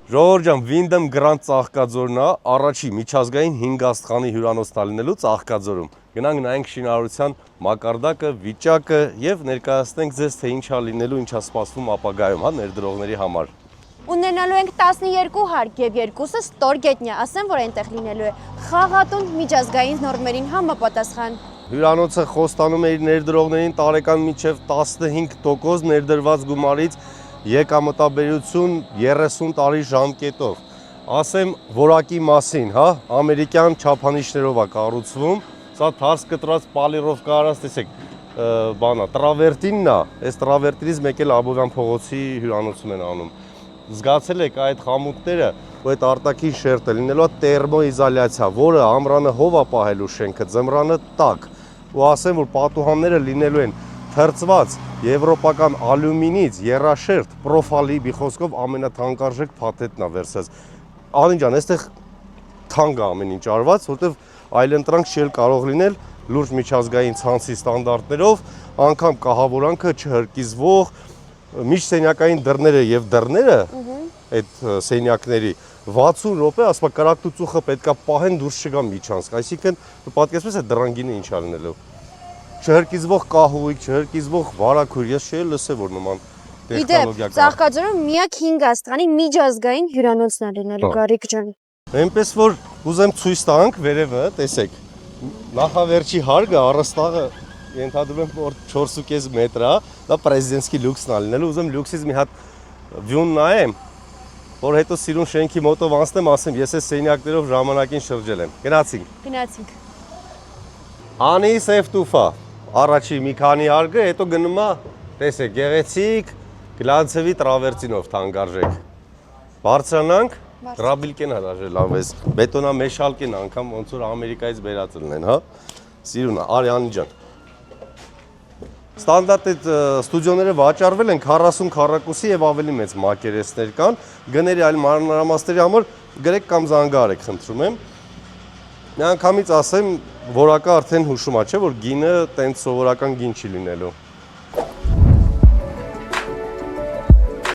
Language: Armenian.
Ժողովուրդ ջան, Wyndham Grand Ծաղկաձորն է, առաջի միջազգային 5 աստղանի հյուրանոցն է լինելու Ծաղկաձորում։ Գնանք նայենք շինարարության մակարդակը, վիճակը եւ ներկայացնենք ձեզ, թե ինչ է լինելու, ինչ է սպասվում ապագայում, հա, ներդրողների համար։ Ունենալու ենք 12 հարկ եւ երկուսը ստորգետնյա, ասեմ, որ այնտեղ լինելու է խաղատուն միջազգային նորմերին համապատասխան։ Հյուրանոցը խոստանում է իր ներդրողներին տարեկան մինչև 15% ներդրված գումարից եկամտաբերություն 30 տարի ժամկետով։ Ասեմ որակի մասին, հա, ամերիկյան չափանիշներով է կառուցվում, սա թարս կտրած պալիրով կարած, տեսեք, բանա, տրավերտինն է, այս տրավերտինից մեկ էլ Աբովյան փողոցի հյուրանոցում են անում։ Զգացել եք այդ խամուտները, ու այդ արտաքին շերտը լինելու է տերմոիզոլյացիա, որը ամռանը հով է պահելու շենքը, ձմռանը տաք։ Ու ասեմ, որ պատուհանները լինելու են թրծված եվրոպական ալյումինից եռաշերտ պրոֆալի բիխոսկով ամենաթանկարժեք փաթեթն է վերցած։ Ալին ջան, այստեղ թանկ է ամեն ինչ արված, որտեվ այլընտրանք չի կարող լինել լուրջ միջազգային ցանցի ստանդարտներով, անգամ կահավորանքը չհրկիզվող միջսենյակային դռները եւ դռները այդ սենյակների 60 րոպե, ասма կարակտու ծուխը պետքա պահեն դուրս չգա միջանցք, այսինքն պատկերացրեք այդ դռանգինը ինչ է լինելու։ Չհրկիզվող կահույք, չհրկիզվող վարագույր, ես չէի լսել, որ նման տեխնոլոգիա կա։ Ծաղկաձորում միակ 5 աստղանի միջազգային հյուրանոցն է լինելու, Գարիկ ջան։ Այնպես որ ուզեմ ցույց տանք վերևը, տեսեք։ Նախավերջի հարգը առաստաղը ենթադրում եմ որ 4.5 մետր է, դա պրեզիդենտսկի լյուքսն է լինելու, ուզեմ լյուքսից մի հատ վյուն նայեմ, որ հետո սիրուն շենքի մոտով անցնեմ, ասեմ, ես այս սենյակներով ժամանակին շրջել եմ։ Գնացինք։ Գնացինք։ Անի Սեֆտուֆա, առաջի մի քանի հարգը, հետո գնում է, տեսեք, գեղեցիկ գլանցևի տրավերտինով թանկարժեք։ Բարձրանանք, դրաբիլկեն է դաժե լավ էս, բետոնա մեշալկեն անգամ ոնց որ Ամերիկայից բերած լինեն, հա։ Սիրուն է, Արյանի ջան։ Ստանդարտ այդ ստուդիոները վաճառվել են 40 քառակուսի եւ ավելի մեծ մակերեսներ կան, գների այլ մանրամասների համար գրեք կամ զանգահարեք, խնդրում եմ։ Միանգամից ասեմ, որակը արդեն հուշում է, չէ՞ որ գինը տենց սովորական գին չի լինելու։